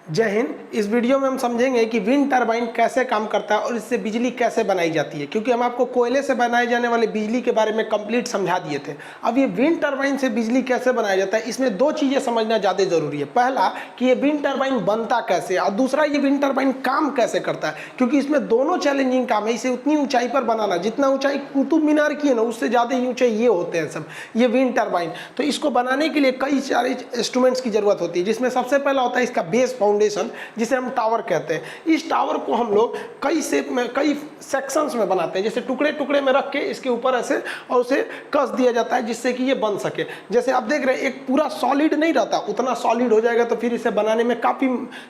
जय हिंद। इस वीडियो में हम समझेंगे कि विंड टरबाइन कैसे काम करता है और इससे बिजली कैसे बनाई जाती है, क्योंकि हम आपको कोयले से बनाए जाने वाले बिजली के बारे में कंप्लीट समझा दिए थे। अब ये विंड टरबाइन से बिजली कैसे बनाया जाता है, इसमें दो चीज़ें समझना ज़्यादा ज़रूरी है। पहला कि ये विंड टरबाइन बनता कैसे, और दूसरा ये विंड टरबाइन काम कैसे करता है, क्योंकि इसमें दोनों चैलेंजिंग काम है। इसे उतनी ऊंचाई पर बनाना, जितना ऊंचाई कुतुब मीनार की है ना, उससे ज़्यादा ही ऊंचाई ये होते हैं सब, ये विंड टरबाइन। तो इसको बनाने के लिए कई सारे इंस्ट्रूमेंट्स की जरूरत होती है, जिसमें सबसे पहला होता है इसका बेस फाउंडेशन, जिसे हम टावर कहते हैं। इस टावर को हम लोग कई शेप में, कई सेक्शंस में बनाते हैं, जैसे टुकड़े टुकड़े में रख के इसके ऊपर ऐसे और उसे कस दिया जाता है, जिससे कि ये बन सके। जैसे आप देख रहे हैं एक पूरा सॉलिड नहीं रहता, उतना सॉलिड हो जाएगा तो फिर इसे बनाने में काफ़ी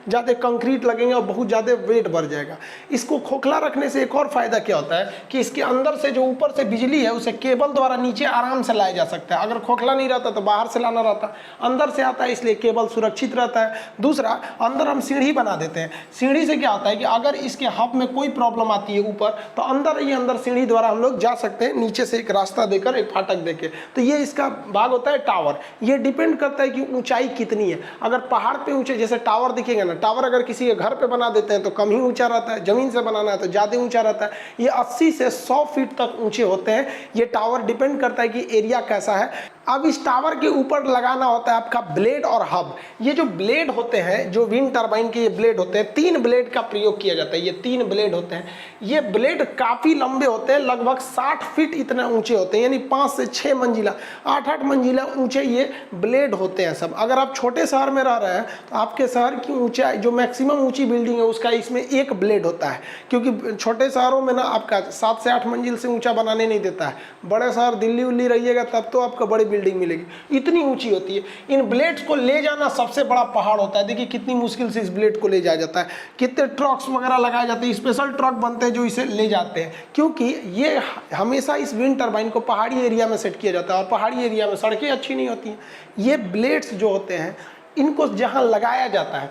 ज़्यादा कंक्रीट लगेंगे और बहुत ज़्यादा वेट बढ़ जाएगा। इसको खोखला रखने से एक और फायदा क्या होता है कि इसके अंदर से जो ऊपर से बिजली है उसे केबल द्वारा नीचे आराम से लाया जा सकता है। अगर खोखला नहीं रहता तो बाहर से लाना रहता, अंदर से आता है, इसलिए केबल सुरक्षित रहता है। दूसरा, अंदर हम सीढ़ी बना देते हैं। सीढ़ी से क्या होता है कि अगर इसके हब में कोई प्रॉब्लम आती है ऊपर, तो अंदर सीढ़ी द्वारा हम लोग जा सकते हैं, नीचे से एक रास्ता देकर, एक फाटक देके। तो ये इसका भाग होता है टावर। ये डिपेंड करता है कि ऊंचाई कितनी है। अगर पहाड़ पे ऊंचे, जैसे टावर दिखेगा ना, टावर अगर किसी के घर पे बना देते हैं तो कम ही ऊंचा रहता है, जमीन से बनाना है तो ज़्यादा ऊंचा रहता है। ये 80 से 100 फीट तक ऊंचे होते हैं। ये टावर डिपेंड करता है कि एरिया कैसा है। अब इस टावर के ऊपर लगाना होता है आपका ब्लेड और हब। ये जो ब्लेड होते हैं, जो विंड टरबाइन के ये ब्लेड होते हैं, 3 ब्लेड का प्रयोग किया जाता है। ये 3 ब्लेड होते हैं। ये ब्लेड काफ़ी लंबे होते हैं, लगभग 60 फीट इतना ऊंचे होते हैं, यानी 5 से 6 मंजिला, 8-8 मंजिला ऊंचे ये ब्लेड होते हैं सब। अगर आप छोटे शहर में रह रहे हैं तो आपके शहर की ऊंचाई, जो मैक्सिमम ऊंची बिल्डिंग है उसका इसमें एक ब्लेड होता है, क्योंकि छोटे शहरों में ना आपका 7 से 8 मंजिल से ऊंचा बनाने नहीं देता है। बड़े शहर दिल्ली उल्ली रहिएगा तब तो आपको बड़ी बिल्डिंग मिलेगी, इतनी ऊंची होती है। इन ब्लेड्स को ले जाना सबसे बड़ा पहाड़ होता है। देखिए कितनी मुश्किल से इस ब्लेड को ले जाया जाता है, कितने ट्रक्स वगैरह लगाए जाते हैं, स्पेशल ट्रक बनते हैं जो इसे ले जाते हैं, क्योंकि ये हमेशा इस विंड टरबाइन को पहाड़ी एरिया में सेट किया जाता है और पहाड़ी एरिया में सड़कें अच्छी नहीं होती हैं। ये ब्लेड्स जो होते हैं, इनको जहां लगाया जाता है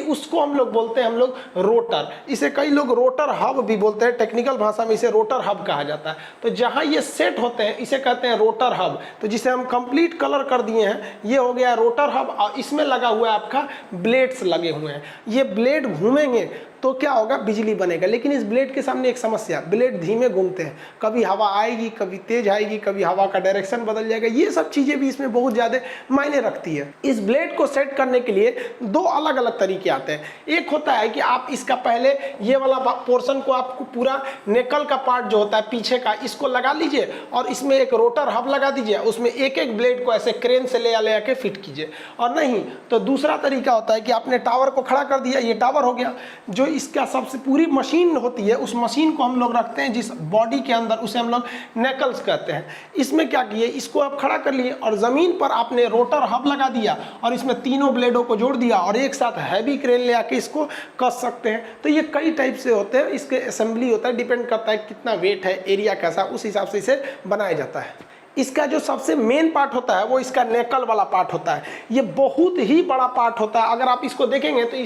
उसको हम लोग बोलते हैं, हम लोग रोटर। इसे कई लोग रोटर हब भी बोलते हैं, टेक्निकल भाषा में इसे रोटर हब कहा जाता है। तो जहां ये सेट होते हैं इसे कहते हैं रोटर हब। तो जिसे हम कंप्लीट कलर कर दिए हैं, ये हो गया रोटर हब, और इसमें लगा हुआ है आपका ब्लेड्स लगे हुए हैं। ये ब्लेड घूमेंगे तो क्या होगा, बिजली बनेगा। लेकिन इस ब्लेड के सामने एक समस्या, ब्लेड धीमे घूमते हैं, कभी हवा आएगी, कभी तेज आएगी, कभी हवा का डायरेक्शन बदल जाएगा। ये सब चीजें भी इसमें बहुत ज्यादा मायने रखती है। इस ब्लेड को सेट करने के लिए 2 अलग अलग तरीके आते हैं। एक होता है कि आप इसका पहले ये वाला पोर्शन को, आपको पूरा नेकल का पार्ट जो होता है पीछे का, इसको लगा लीजिए और इसमें एक रोटर हब लगा दीजिए, उसमें एक एक ब्लेड को ऐसे क्रेन से ले आके फिट कीजिए। और नहीं तो दूसरा तरीका होता है कि आपने टावर को खड़ा कर दिया, ये टावर हो गया। जो इसका सबसे पूरी मशीन होती है, उस मशीन को हम लोग रखते हैं जिस बॉडी के अंदर, उसे हम लोग नेकल्स कहते हैं। इसमें क्या किए, इसको आप खड़ा कर लिए और जमीन पर आपने रोटर हब लगा दिया और इसमें तीनों ब्लेडों को जोड़ दिया और एक साथ हैवी क्रेन ले आके इसको कस सकते हैं। तो ये कई टाइप से होते हैं, इसके असेंबली होता है, डिपेंड करता है कितना वेट है, एरिया कैसा, उस हिसाब से इसे बनाया जाता है। इसका जो सबसे मेन पार्ट होता है वो इसका नेकल वाला पार्ट होता है। ये बहुत ही बड़ा पार्ट होता है। अगर आप इसको देखेंगे तो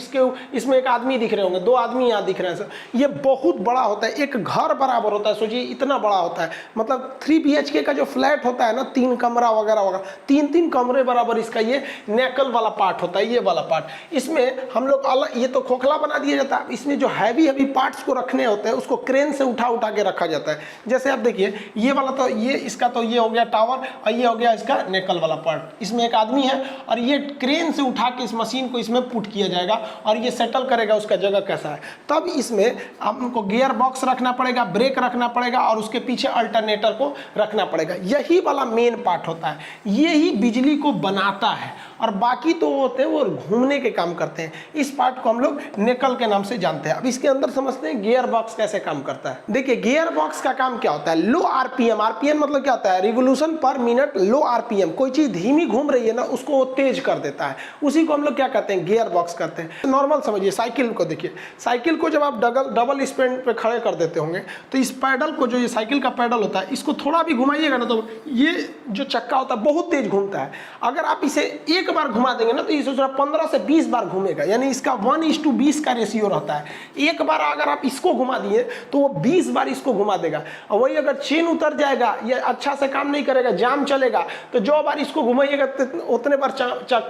इसमें एक आदमी दिख रहे होंगे, 2 आदमी यहाँ दिख रहे हैं सर। ये बहुत बड़ा होता है, एक घर बराबर होता है। सोचिए इतना बड़ा होता है, मतलब 3 BHK का जो फ्लैट होता है ना, 3 कमरा वगैरह वगैरह, 3-3 कमरे बराबर इसका ये नेकल वाला पार्ट होता है। ये वाला पार्ट इसमें हम लोग अलग, ये तो खोखला बना दिया जाता है। इसमें जो हैवी पार्ट्स को रखने होते हैं उसको क्रेन से उठा के रखा जाता है। जैसे आप देखिए ये वाला, तो ये इसका तो ये हो गया टावर, और ये हो गया इसका नेकल वाला पार्ट। इसमें एक आदमी है और ये क्रेन से उठा के इस मशीन को इसमें पुट किया जाएगा और ये सेटल करेगा उसका जगह कैसा है। तब इसमें आपको गियर बॉक्स रखना पड़ेगा, ब्रेक रखना पड़ेगा और उसके पीछे अल्टरनेटर को रखना पड़ेगा। यही वाला मेन पार्ट होता है, ये ही बिजली को बनाता है। और बाकी तो होते हैं वो घूमने के काम करते हैं। इस पार्ट को हम लोग नेकल के नाम से जानते हैं। अब इसके अंदर समझते हैं गियर बॉक्स कैसे काम करता है। देखिए गियर बॉक्स का काम क्या होता है, लो आरपीएम। आरपीएम मतलब क्या होता है, रिवोल्यूशन पर मिनट, लो आरपीएम। कोई चीज धीमी घूम रही है ना, उसको वो तेज कर देता है, उसी को हम लोग क्या कहते हैं, गियर बॉक्स कहते हैं। नॉर्मल समझिए, साइकिल को देखिए, साइकिल को जब आप डबल स्पीड पे खड़े कर देते होंगे तो इस पैडल को, जो ये साइकिल का पैडल होता है, इसको थोड़ा भी घुमाइएगा ना तो ये जो चक्का होता है बहुत तेज घूमता है। अगर आप इसे 1 बार घुमा देंगे ना तो ये 15 से 20 बार घूमेगा, यानी इसका 1:20 का रेशियो रहता है। एक बार अगर आप इसको घुमा दिए तो वो 20 बार इसको घुमा देगा। और वही अगर चेन उतर जाएगा या अच्छा से काम नहीं करेगा, जाम चलेगा, तो जो बार इसको घुमाइएगा उतने बार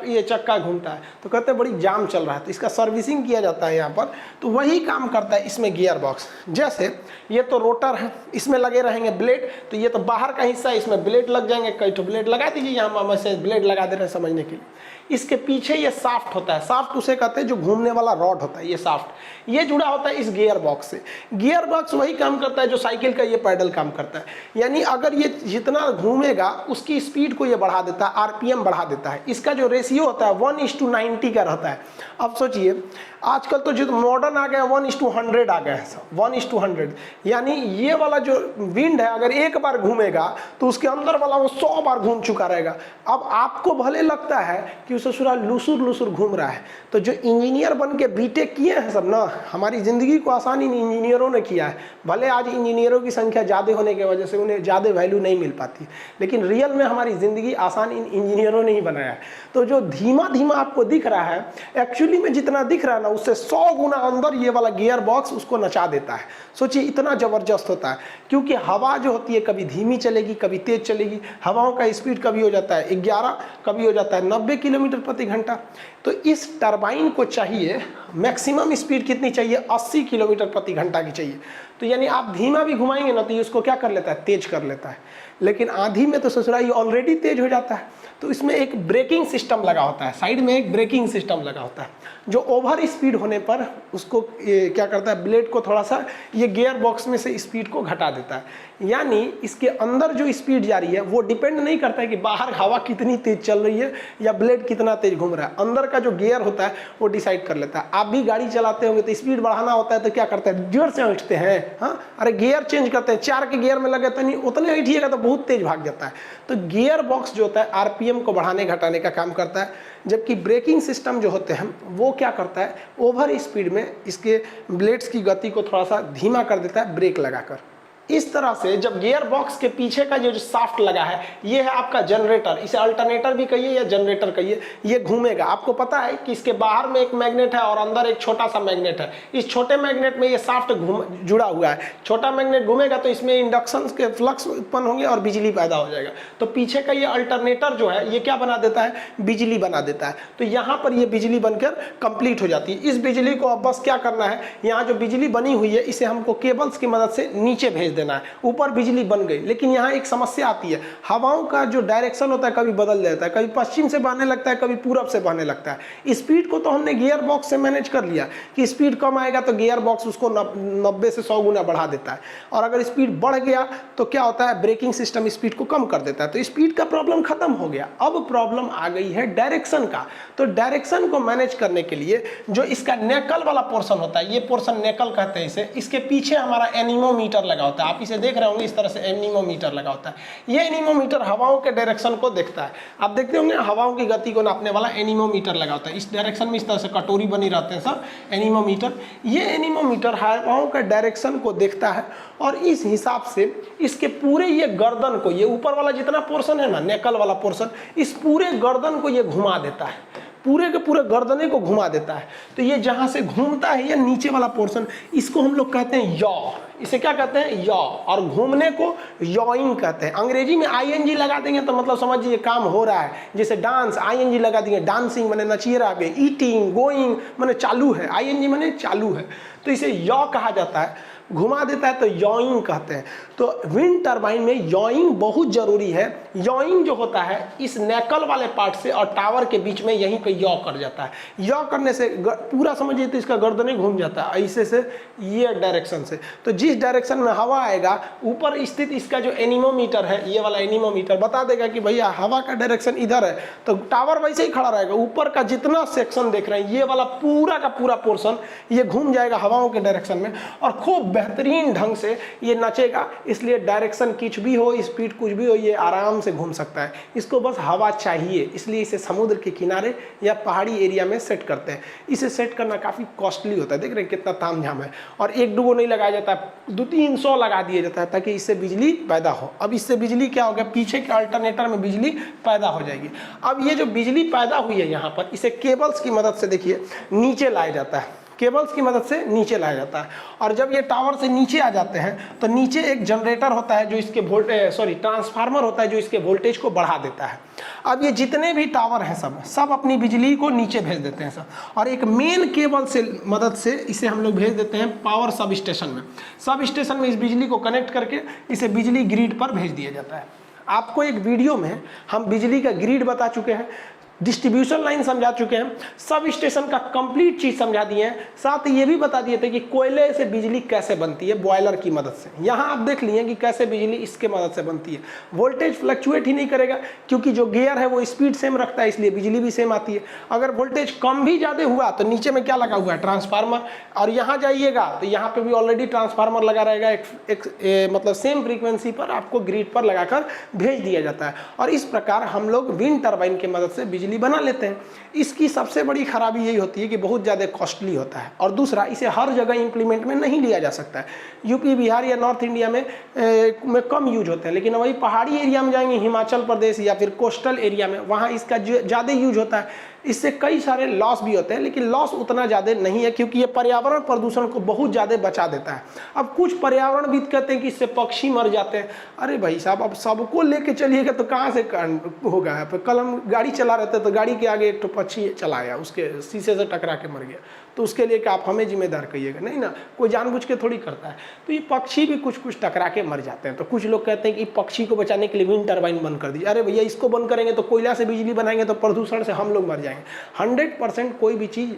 ये चक्का घूमता है। तो कहते हैं बड़ी जाम चल रहा है, तो इसका सर्विसिंग किया जाता है यहाँ पर। तो वही काम करता है इसमें गियर बॉक्स। जैसे ये तो रोटर है, इसमें लगे रहेंगे ब्लेड, तो ये तो बाहर का हिस्सा है, इसमें ब्लेड लग जाएंगे। कई तो ब्लेड लगा दीजिए, यहाँ हम ऐसे ब्लेड लगा दे रहे हैं समझने के लिए। इसके पीछे ये साफ्ट होता है, साफ्ट उसे कहते हैं जो घूमने वाला रॉड होता है, ये साफ्ट, ये जुड़ा होता है इस गियर बॉक्स से। गियर बॉक्स वही काम करता है जो साइकिल का ये पैडल काम करता है, यानी अगर ये जितना घूमेगा उसकी स्पीड को ये बढ़ा देता है, आरपीएम बढ़ा देता है। इसका जो रेशियो होता है 1:90 का रहता है। अब सोचिए आजकल तो जो मॉडर्न आ गया 1:100 आ गया है, 1:100, यानी ये वाला जो विंड है अगर एक बार घूमेगा तो उसके अंदर वाला वो 100 बार घूम चुका रहेगा। अब आपको भले लगता है कि उसे पूरा लुसुर लुसुर घूम रहा है, तो जो इंजीनियर बन के बीटेक किए हैं सब ना, हमारी ज़िंदगी को आसान इन इंजीनियरों ने किया है। भले आज इंजीनियरों की संख्या ज़्यादा होने की वजह से उन्हें ज़्यादा वैल्यू नहीं मिल पाती, लेकिन रियल में हमारी ज़िंदगी आसान इन इंजीनियरों ने ही बनाया है। तो जो धीमा धीमा आपको दिख रहा है, एक्चुअली में जितना दिख रहा है ना उससे 100 गुना अंदर ये वाला गियर बॉक्स उसको नचा देता है। सोचिए इतना ज़बरदस्त होता है, क्योंकि हवा जो होती है कभी धीमी चलेगी कभी तेज चलेगी। हवाओं का स्पीड कभी हो जाता है 11, कभी हो जाता है 90 किलोमीटर प्रति घंटा। तो इस टरबाइन को चाहिए मैक्सिमम स्पीड कितनी चाहिए, 80 किलोमीटर प्रति घंटा की चाहिए। तो यानी आप धीमा भी घुमाएंगे ना तो ये उसको क्या कर लेता है, तेज कर लेता है। लेकिन आंधी में तो ससुरा ये ऑलरेडी तेज हो जाता है। तो इसमें एक ब्रेकिंग सिस्टम लगा होता है, साइड में एक ब्रेकिंग सिस्टम लगा होता है, जो ओवर स्पीड होने पर उसको क्या करता है, ब्लेड को थोड़ा सा ये गियर बॉक्स में से स्पीड को घटा देता है। यानी इसके अंदर जो स्पीड जा रही है वो डिपेंड नहीं करता है कि बाहर हवा कितनी तेज चल रही है या ब्लेड कितना तेज घूम रहा है। अंदर का जो गियर होता है वो डिसाइड कर लेता है। आप भी गाड़ी चलाते होंगे तो स्पीड बढ़ाना होता है तो क्या करते हैं, जोर से उठते हैं, हाँ, अरे गियर चेंज करते हैं, 4 के गियर में लगे तो नहीं, उतने उठिएगा तो बहुत तेज भाग जाता है। तो गियर बॉक्स जो होता है आरपीएम को बढ़ाने घटाने का काम करता है, जबकि ब्रेकिंग सिस्टम जो होते हैं वो क्या करता है, ओवर स्पीड में इसके ब्लेड्स की गति को थोड़ा सा धीमा कर देता है ब्रेक लगाकर। इस तरह से जब गियर बॉक्स के पीछे का जो साफ्ट लगा है ये है आपका जनरेटर, इसे अल्टरनेटर भी कहिए या जनरेटर कहिए, ये घूमेगा। आपको पता है कि इसके बाहर में एक मैग्नेट है और अंदर एक छोटा सा मैग्नेट है। इस छोटे मैग्नेट में ये साफ्ट जुड़ा हुआ है। छोटा मैग्नेट घूमेगा तो इसमें इंडक्शन के फ्लक्स उत्पन्न होंगे और बिजली पैदा हो जाएगा। तो पीछे का ये अल्टरनेटर जो है ये क्या बना देता है, बिजली बना देता है। तो यहाँ पर ये बिजली बनकर कंप्लीट हो जाती है। इस बिजली को अब बस क्या करना है, यहाँ जो बिजली बनी हुई है इसे हमको केबल्स की मदद से नीचे भेज देना है। ऊपर बिजली बन गई, लेकिन यहाँ एक समस्या आती है, हवाओं का जो डायरेक्शन होता है कभी बदल जाता है, कभी पश्चिम से बहने लगता है कभी पूरब से बहने लगता है। स्पीड को तो हमने गियर बॉक्स से मैनेज कर लिया कि स्पीड कम आएगा तो गियर बॉक्स उसको 90 से 100 गुना बढ़ा देता है, और अगर स्पीड बढ़ गया तो क्या होता है, ब्रेकिंग सिस्टम स्पीड को कम कर देता है। तो स्पीड का प्रॉब्लम खत्म हो गया। अब प्रॉब्लम आ गई है डायरेक्शन का। तो डायरेक्शन को मैनेज करने के लिए जो इसका नेकल वाला पोर्शन होता है, ये पोर्शन नेकल कहते हैं इसे, इसके पीछे हमारा एनीमोमीटर लगा होता है। आप इसे देख रहे होंगे, इस तरह से एनीमोमीटर लगा होता है। ये एनीमोमीटर हवाओं के डायरेक्शन को देखता है। आप देखते होंगे हवाओं की गति को नापने वाला एनीमोमीटर लगा होता है। इस डायरेक्शन में इस तरह से कटोरी बनी रहते हैं सब एनीमोमीटर। ये एनीमोमीटर हवाओं के डायरेक्शन को देखता है और इस हिसाब से इसके पूरे ये गर्दन को, ये ऊपर वाला जितना पोर्शन है ना, नेकल वाला पोर्शन, इस पूरे गर्दन को ये घुमा देता है, पूरे के पूरे गर्दने को घुमा देता है। तो ये जहाँ से घूमता है ये नीचे वाला पोर्शन, इसको हम लोग कहते हैं यॉ। इसे क्या कहते हैं, यॉ। और घूमने को यॉइंग कहते हैं। अंग्रेजी में आईएनजी लगा देंगे तो मतलब समझिए काम हो रहा है। जैसे डांस, आईएनजी लगा देंगे, डांसिंग माने नचिए रहा है, ईटिंग, गोइंग माने चालू है, आईएनजी माने चालू है। तो इसे यॉ कहा जाता है। घुमा देता है तो यॉइंग कहते हैं। तो विंड टरबाइन में यॉइंग बहुत जरूरी है। यॉइंग जो होता है इस नेकल वाले पार्ट से और टावर के बीच में यहीं पे यॉ कर जाता है। यॉ करने से पूरा समझिए तो इसका गर्दन घूम जाता है ऐसे से, ये डायरेक्शन से। तो जिस डायरेक्शन में हवा आएगा, ऊपर स्थित इसका जो एनीमोमीटर है, ये वाला एनीमोमीटर बता देगा कि भैया हवा का डायरेक्शन इधर है, तो टावर वैसे ही खड़ा रहेगा। ऊपर का जितना सेक्शन देख रहे हैं, ये वाला पूरा का पूरा पोर्शन ये घूम जाएगा हवाओं के डायरेक्शन में और खूब बेहतरीन ढंग से ये नचेगा। इसलिए डायरेक्शन कुछ भी हो, स्पीड कुछ भी हो, ये आराम से घूम सकता है। इसको बस हवा चाहिए, इसलिए इसे समुद्र के किनारे या पहाड़ी एरिया में सेट करते हैं। इसे सेट करना काफ़ी कॉस्टली होता है, देख रहे हैं कितना तामझाम है। और एक दो नहीं लगाया जाता है, 200-300 लगा दिया जाता है ताकि इससे बिजली पैदा हो। अब इससे बिजली क्या हो गया, पीछे के अल्टरनेटर में बिजली पैदा हो जाएगी। अब ये जो बिजली पैदा हुई है यहाँ पर, इसे केबल्स की मदद से देखिए नीचे लाया जाता है, केबल्स की मदद से नीचे लाया जाता है। और जब ये टावर से नीचे आ जाते हैं तो नीचे एक जनरेटर होता है जो इसके ट्रांसफार्मर होता है जो इसके वोल्टेज को बढ़ा देता है। अब ये जितने भी टावर हैं सब अपनी बिजली को नीचे भेज देते हैं सब, और एक मेन केबल से मदद से इसे हम लोग भेज देते हैं पावर सब स्टेशन में। सब स्टेशन में इस बिजली को कनेक्ट करके इसे बिजली ग्रिड पर भेज दिया जाता है। आपको एक वीडियो में हम बिजली का ग्रिड बता चुके हैं, डिस्ट्रीब्यूशन लाइन समझा चुके हैं, सब स्टेशन का कंप्लीट चीज समझा दिए हैं। साथ ही ये भी बता दिए थे कि कोयले से बिजली कैसे बनती है, बॉयलर की मदद से। यहाँ आप देख लिए कि कैसे बिजली इसके मदद से बनती है। वोल्टेज फ्लक्चुएट ही नहीं करेगा क्योंकि जो गियर है वो स्पीड सेम रखता है, इसलिए बिजली भी सेम आती है। अगर वोल्टेज कम भी ज़्यादा हुआ तो नीचे में क्या लगा हुआ है, ट्रांसफार्मर। और यहाँ जाइएगा तो यहाँ पे भी ऑलरेडी ट्रांसफार्मर लगा रहेगा, मतलब सेम फ्रीक्वेंसी पर आपको ग्रिड पर लगाकर भेज दिया जाता है। और इस प्रकार हम लोग विंड टर्बाइन की मदद से बिजली बना लेते हैं। इसकी सबसे बड़ी खराबी यही होती है कि बहुत ज़्यादा कॉस्टली होता है, और दूसरा इसे हर जगह इंप्लीमेंट में नहीं लिया जा सकता है। यूपी, बिहार या नॉर्थ इंडिया में कम यूज होते हैं, लेकिन वही पहाड़ी एरिया में जाएंगे, हिमाचल प्रदेश या फिर कोस्टल एरिया में, वहाँ इसका ज़्यादा यूज होता है। इससे कई सारे लॉस भी होते हैं, लेकिन लॉस उतना ज़्यादा नहीं है क्योंकि ये पर्यावरण प्रदूषण को बहुत ज़्यादा बचा देता है। अब कुछ पर्यावरणविद कहते हैं कि इससे पक्षी मर जाते हैं। अरे भाई साहब, अब सबको लेके चलिएगा तो कहाँ से होगा। कल हम गाड़ी चला रहे थे तो गाड़ी के आगे एक तो पक्षी चला आया, उसके शीशे से टकरा के मर गया। तो उसके लिए क्या आप हमें जिम्मेदार कहिएगा? नहीं ना, कोई जानबूझ के थोड़ी करता है। तो ये पक्षी भी कुछ टकरा के मर जाते हैं। तो कुछ लोग कहते हैं कि पक्षी को बचाने के लिए विंड टर्बाइन बंद कर दीजिए। अरे भैया, इसको बंद करेंगे तो कोयला से बिजली बनाएंगे तो प्रदूषण से हम लोग मर जाएंगे। 100% कोई भी चीज़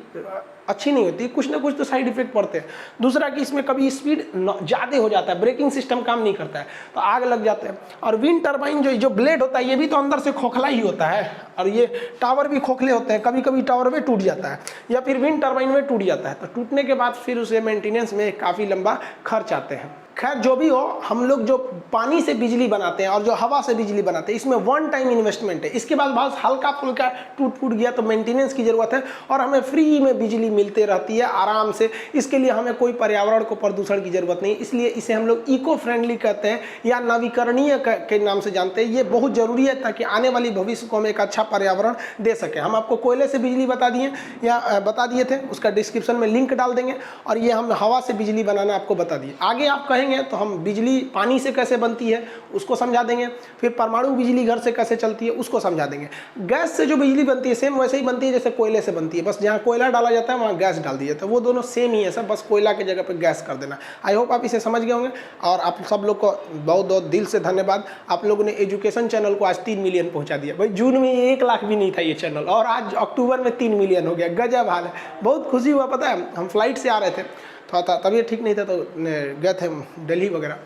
अच्छी नहीं होती, कुछ ना कुछ तो साइड इफेक्ट पड़ते हैं। दूसरा कि इसमें कभी स्पीड ज़्यादा हो जाता है, ब्रेकिंग सिस्टम काम नहीं करता है तो आग लग जाते हैं। और विंड टर्बाइन जो ब्लेड होता है ये भी तो अंदर से खोखला ही होता है, और ये टावर भी खोखले होते हैं। कभी कभी टावर में टूट जाता है या फिर विंड टर्बाइन में टूट जाता है, तो टूटने के बाद फिर उसे मेंटेनेंस में काफ़ी लंबा खर्च आते हैं। खैर जो भी हो, हम लोग जो पानी से बिजली बनाते हैं और जो हवा से बिजली बनाते हैं, इसमें वन टाइम इन्वेस्टमेंट है। इसके बाद बहुत हल्का फुल्का टूट फूट गया तो मेंटेनेंस की ज़रूरत है, और हमें फ्री में बिजली मिलते रहती है आराम से। इसके लिए हमें कोई पर्यावरण को प्रदूषण की ज़रूरत नहीं, इसलिए इसे हम लोग इको फ्रेंडली कहते हैं या नवीकरणीय के नाम से जानते हैं। ये बहुत ज़रूरी है ताकि आने वाली भविष्य को हम एक अच्छा पर्यावरण दे सकें। हम आपको कोयले से बिजली बता दिए थे, उसका डिस्क्रिप्शन में लिंक डाल देंगे। और ये हम हवा से बिजली बनाना आपको बता दिए। आगे आप कहेंगे तो हम बिजली पानी से कैसे बनती है उसको समझा देंगे, फिर परमाणु बिजली घर से कैसे चलती है उसको समझा देंगे। गैस से जो बिजली बनती है सेम वैसे ही बनती है जैसे कोयले से बनती है, बस जहाँ कोयला डाला जाता है वहाँ गैस डाल दिया, तो वो दोनों सेम ही है सब, बस कोयला की जगह पे गैस कर देना। आई होप आप इसे समझ गए होंगे, और आप सब लोग को बहुत बहुत दिल से धन्यवाद। आप लोगों ने एजुकेशन चैनल को आज 3 मिलियन पहुँचा दिया। भाई जून में 1 लाख भी नहीं था ये चैनल, और आज अक्टूबर में 3 मिलियन हो गया। गजब हाल है, बहुत खुशी हुआ। पता है हम फ्लाइट से आ रहे थे, थोड़ा तबीयत ठीक नहीं था तो गए थे दिल्ली वगैरह,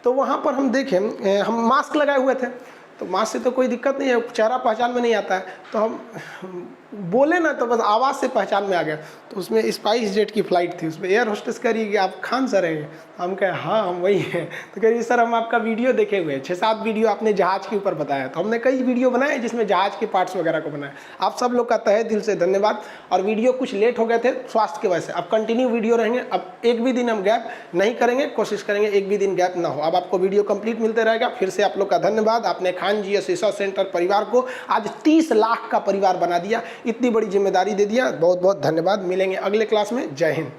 तो वहाँ पर हम देखें हम मास्क लगाए हुए थे, तो मास्क से तो कोई दिक्कत नहीं है, चेहरा पहचान में नहीं आता है, तो हम बोले ना तो बस आवाज़ से पहचान में आ गया। तो उसमें स्पाइस जेट की फ़्लाइट थी, उसमें एयर होस्टेस कह रही है कि आप खान सर हैं? हम कहे हाँ हम वही हैं। तो कह रही सर हम आपका वीडियो देखे हुए हैं, 6-7 वीडियो आपने जहाज़ के ऊपर बताया, तो हमने कई वीडियो बनाए जिसमें जहाज़ के पार्ट्स वगैरह को बनाया। आप सब लोग का तहे दिल से धन्यवाद। और वीडियो कुछ लेट हो गए थे स्वास्थ्य की वजह से, अब कंटिन्यू वीडियो रहेंगे। अब एक भी दिन हम गैप नहीं करेंगे, कोशिश करेंगे एक भी दिन गैप ना हो। अब आपको वीडियो कंप्लीट मिलते रहेगा। फिर से आप लोग का धन्यवाद। आपने खान जी रिसर्च सेंटर परिवार को आज 30 लाख का परिवार बना दिया, इतनी बड़ी जिम्मेदारी दे दिया। बहुत बहुत धन्यवाद। मिलेंगे अगले क्लास में। जय हिंद।